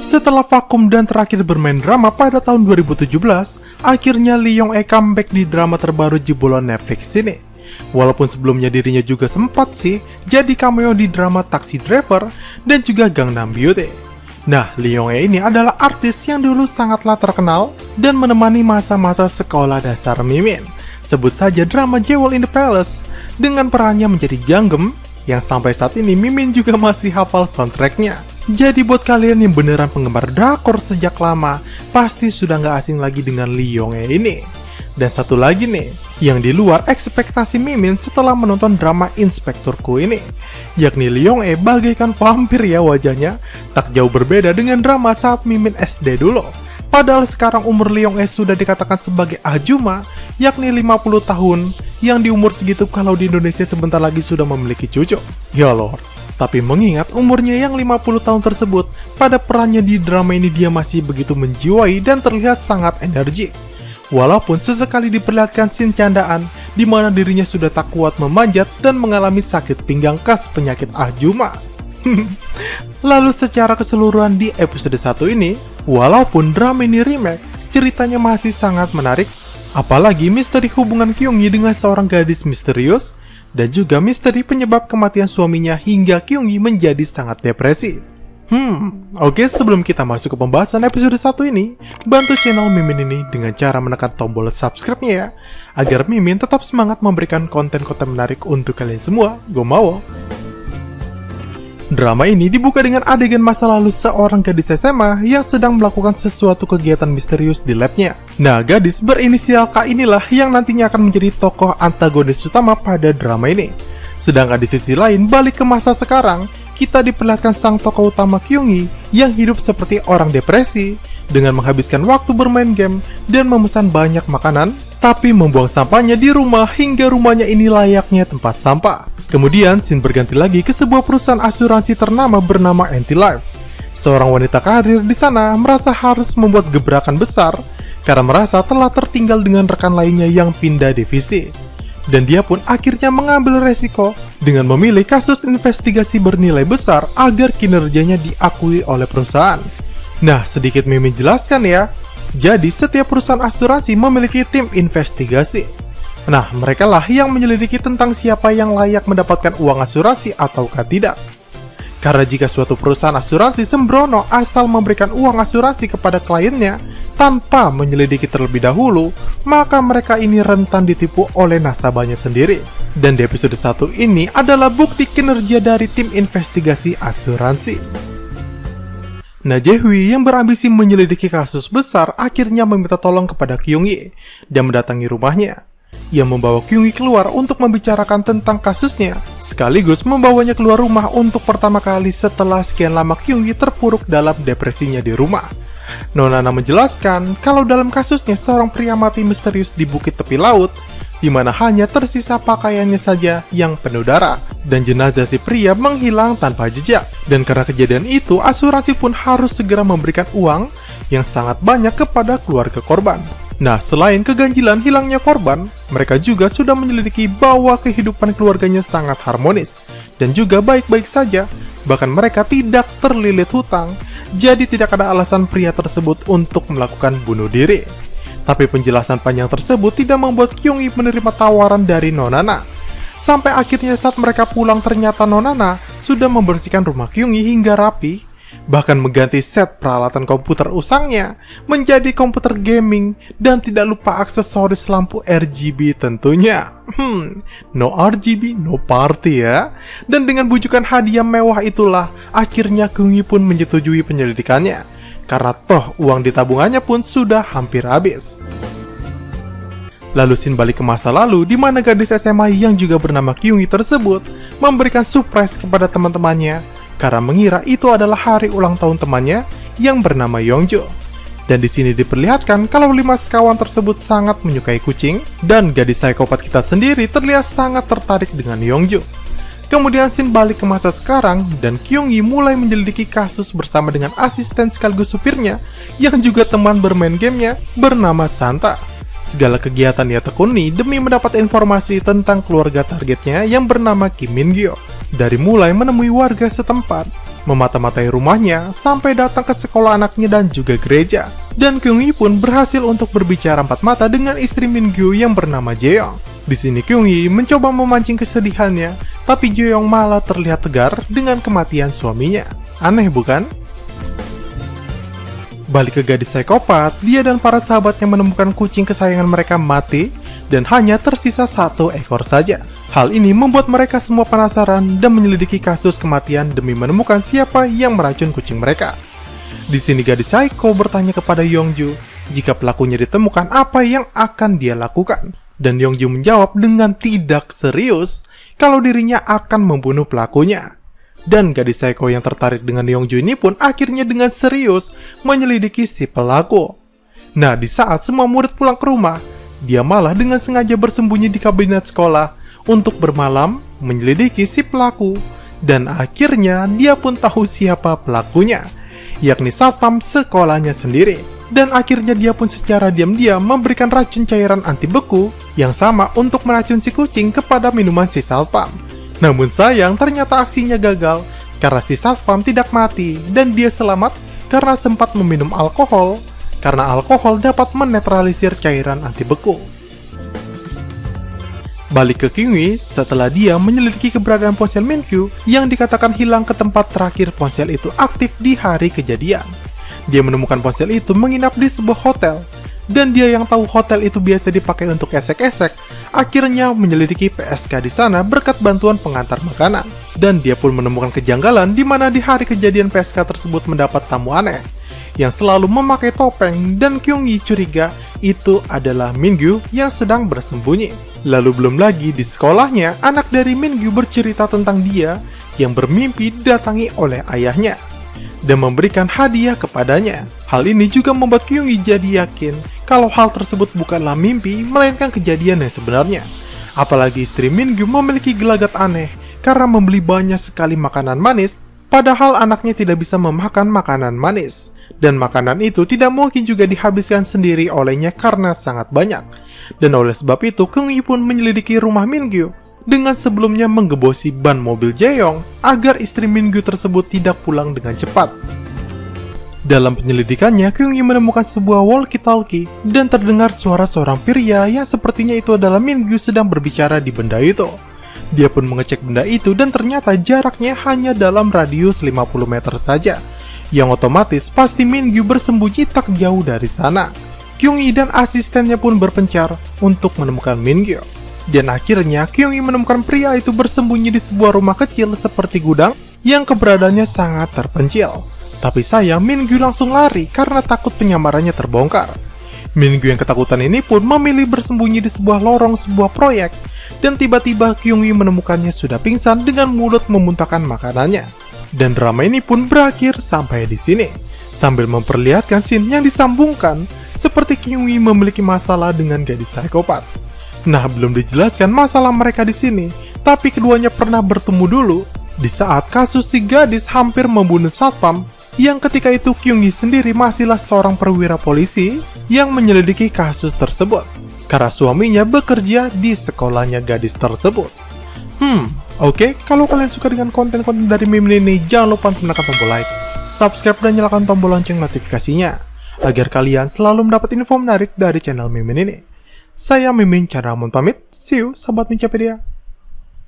Setelah vakum dan terakhir bermain drama pada tahun 2017, akhirnya Lee Young-ae comeback di drama terbaru jebolan Netflix ini. Walaupun sebelumnya dirinya juga sempat sih jadi cameo di drama Taxi Driver dan juga Gangnam Beauty. Nah, Lee Young-ae ini adalah artis yang dulu sangatlah terkenal dan menemani masa-masa sekolah dasar Mimin. Sebut saja drama Jewel in the Palace dengan perannya menjadi Janggem yang sampai saat ini Mimin juga masih hafal soundtracknya. Jadi buat kalian yang beneran penggemar drakor sejak lama, pasti sudah nggak asing lagi dengan Lee Young-ae ini. Dan satu lagi nih, yang di luar ekspektasi Mimin setelah menonton drama Inspekturku ini, yakni Lee Young-ae bagaikan vampir ya wajahnya, tak jauh berbeda dengan drama saat Mimin SD dulu. Padahal sekarang umur Lee Young-ae sudah dikatakan sebagai Ajuma, yakni 50 tahun, yang di umur segitu kalau di Indonesia sebentar lagi sudah memiliki cucu. Ya Lord. Tapi mengingat umurnya yang 50 tahun tersebut, pada perannya di drama ini dia masih begitu menjiwai dan terlihat sangat energik. Walaupun sesekali diperlihatkan scene candaan, di mana dirinya sudah tak kuat memanjat dan mengalami sakit pinggang khas penyakit Ajuma. Lalu secara keseluruhan di episode 1 ini, walaupun drama ini remake, ceritanya masih sangat menarik. Apalagi misteri hubungan Kyung-yi dengan seorang gadis misterius, dan juga misteri penyebab kematian suaminya hingga Kyung-yi menjadi sangat depresi. Oke, sebelum kita masuk ke pembahasan episode 1 ini, bantu channel Mimin ini dengan cara menekan tombol subscribe-nya ya, agar Mimin tetap semangat memberikan konten-konten menarik untuk kalian semua. Gue mau. Drama ini dibuka dengan adegan masa lalu seorang gadis SMA yang sedang melakukan sesuatu kegiatan misterius di labnya. Nah, gadis berinisial K inilah yang nantinya akan menjadi tokoh antagonis utama pada drama ini. Sedangkan di sisi lain, balik ke masa sekarang, kita diperlihatkan sang tokoh utama Kyung-yi yang hidup seperti orang depresi, dengan menghabiskan waktu bermain game dan memesan banyak makanan, tapi membuang sampahnya di rumah hingga rumahnya ini layaknya tempat sampah. Kemudian, scene berganti lagi ke sebuah perusahaan asuransi ternama bernama Anti-Life. Seorang wanita karir di sana merasa harus membuat gebrakan besar karena merasa telah tertinggal dengan rekan lainnya yang pindah divisi. Dan dia pun akhirnya mengambil resiko dengan memilih kasus investigasi bernilai besar agar kinerjanya diakui oleh perusahaan. Nah, sedikit Mimin jelaskan ya. Jadi, setiap perusahaan asuransi memiliki tim investigasi. Nah, mereka lah yang menyelidiki tentang siapa yang layak mendapatkan uang asuransi ataukah tidak. Karena jika suatu perusahaan asuransi sembrono asal memberikan uang asuransi kepada kliennya tanpa menyelidiki terlebih dahulu, maka mereka ini rentan ditipu oleh nasabahnya sendiri. Dan di episode 1 ini adalah bukti kinerja dari tim investigasi asuransi. Nah, Jae-hui yang berambisi menyelidiki kasus besar akhirnya meminta tolong kepada Kyung-yi dan mendatangi rumahnya. Ia membawa Kyung-yi keluar untuk membicarakan tentang kasusnya, sekaligus membawanya keluar rumah untuk pertama kali setelah sekian lama Kyung-yi terpuruk dalam depresinya di rumah. Nonana menjelaskan kalau dalam kasusnya seorang pria mati misterius di bukit tepi laut, di mana hanya tersisa pakaiannya saja yang penuh darah, dan jenazah si pria menghilang tanpa jejak. Dan karena kejadian itu, asuransi pun harus segera memberikan uang yang sangat banyak kepada keluarga korban. Nah, selain keganjilan hilangnya korban, mereka juga sudah menyelidiki bahwa kehidupan keluarganya sangat harmonis dan juga baik-baik saja, bahkan mereka tidak terlilit hutang, jadi tidak ada alasan pria tersebut untuk melakukan bunuh diri. Tapi penjelasan panjang tersebut tidak membuat Kyung-yi menerima tawaran dari Nonana. Sampai akhirnya saat mereka pulang ternyata Nonana sudah membersihkan rumah Kyung-yi hingga rapi, bahkan mengganti set peralatan komputer usangnya menjadi komputer gaming dan tidak lupa aksesoris lampu RGB tentunya. No RGB, no party ya. Dan dengan bujukan hadiah mewah itulah akhirnya Kyung-yi pun menyetujui penyelidikannya. Karena toh uang di tabungannya pun sudah hampir habis. Lalu scene balik ke masa lalu di mana gadis SMA yang juga bernama Kyung-yi tersebut memberikan surprise kepada teman-temannya karena mengira itu adalah hari ulang tahun temannya yang bernama Yongjo. Dan di sini diperlihatkan kalau 5 sekawan tersebut sangat menyukai kucing dan gadis psikopat kita sendiri terlihat sangat tertarik dengan Yongjo. Kemudian scene balik ke masa sekarang dan Kyung-yi mulai menyelidiki kasus bersama dengan asisten sekaligus supirnya yang juga teman bermain gamenya bernama Santa. Segala kegiatan ia tekuni demi mendapat informasi tentang keluarga targetnya yang bernama Kim Min-gyo. Dari mulai menemui warga setempat, memata-matai rumahnya sampai datang ke sekolah anaknya dan juga gereja. Dan Kyung-hee pun berhasil untuk berbicara empat mata dengan istri Min-gyu yang bernama Jae-young. Di sini Kyung-hee mencoba memancing kesedihannya, tapi Jae-young malah terlihat tegar dengan kematian suaminya. Aneh bukan? Balik ke gadis psikopat, dia dan para sahabatnya menemukan kucing kesayangan mereka mati dan hanya tersisa 1 ekor saja. Hal ini membuat mereka semua penasaran dan menyelidiki kasus kematian demi menemukan siapa yang meracun kucing mereka. Di sini gadis psycho bertanya kepada Yongju jika pelakunya ditemukan apa yang akan dia lakukan. Dan Yongju menjawab dengan tidak serius kalau dirinya akan membunuh pelakunya. Dan gadis psycho yang tertarik dengan Yongju ini pun akhirnya dengan serius menyelidiki si pelaku. Nah, di saat semua murid pulang ke rumah, dia malah dengan sengaja bersembunyi di kabinet sekolah untuk bermalam menyelidiki si pelaku. Dan akhirnya dia pun tahu siapa pelakunya, yakni satpam sekolahnya sendiri. Dan akhirnya dia pun secara diam-diam memberikan racun cairan anti beku yang sama untuk meracun si kucing kepada minuman si satpam. Namun sayang, ternyata aksinya gagal karena si satpam tidak mati dan dia selamat karena sempat meminum alkohol, karena alkohol dapat menetralisir cairan anti beku. Balik ke Kyung-hee, setelah dia menyelidiki keberadaan ponsel Min-gyu yang dikatakan hilang ke tempat terakhir ponsel itu aktif di hari kejadian. Dia menemukan ponsel itu menginap di sebuah hotel, dan dia yang tahu hotel itu biasa dipakai untuk esek-esek, akhirnya menyelidiki PSK di sana berkat bantuan pengantar makanan. Dan dia pun menemukan kejanggalan di mana di hari kejadian PSK tersebut mendapat tamu aneh yang selalu memakai topeng, dan Kyung-hee curiga itu adalah Min-gyu yang sedang bersembunyi. Lalu belum lagi di sekolahnya, anak dari Min-gyu bercerita tentang dia yang bermimpi didatangi oleh ayahnya dan memberikan hadiah kepadanya. Hal ini juga membuat Kyung-hee jadi yakin kalau hal tersebut bukanlah mimpi, melainkan kejadian yang sebenarnya. Apalagi istri Min-gyu memiliki gelagat aneh karena membeli banyak sekali makanan manis, padahal anaknya tidak bisa memakan makanan manis. Dan makanan itu tidak mungkin juga dihabiskan sendiri olehnya karena sangat banyak. Dan oleh sebab itu, Kyung-hee pun menyelidiki rumah Min-gyu dengan sebelumnya menggebosi ban mobil Jae-young agar istri Min-gyu tersebut tidak pulang dengan cepat. Dalam penyelidikannya, Kyung-hee menemukan sebuah walkie-talkie dan terdengar suara seorang pria yang sepertinya itu adalah Min-gyu sedang berbicara di benda itu. Dia pun mengecek benda itu dan ternyata jaraknya hanya dalam radius 50 meter saja, yang otomatis pasti Min-gyu bersembunyi tak jauh dari sana. Kyung-hee dan asistennya pun berpencar untuk menemukan Min-gyu. Dan akhirnya Kyung-hee menemukan pria itu bersembunyi di sebuah rumah kecil seperti gudang yang keberadaannya sangat terpencil. Tapi sayang, Min-gyu langsung lari karena takut penyamarannya terbongkar. Min-gyu yang ketakutan ini pun memilih bersembunyi di sebuah lorong sebuah proyek. Dan tiba-tiba Kyung-hee menemukannya sudah pingsan dengan mulut memuntahkan makanannya. Dan drama ini pun berakhir sampai di sini, sambil memperlihatkan scene yang disambungkan seperti Kyung-hee memiliki masalah dengan gadis psikopat. Nah, belum dijelaskan masalah mereka di sini, tapi keduanya pernah bertemu dulu di saat kasus si gadis hampir membunuh satpam, yang ketika itu Kyung-hee sendiri masihlah seorang perwira polisi yang menyelidiki kasus tersebut karena suaminya bekerja di sekolahnya gadis tersebut. Oke, kalau kalian suka dengan konten-konten dari Mimin ini, jangan lupa untuk menekan tombol like, subscribe, dan nyalakan tombol lonceng notifikasinya agar kalian selalu mendapat info menarik dari channel Mimin ini. Saya Mimin Chandramon pamit, see you sahabat Mincapedia.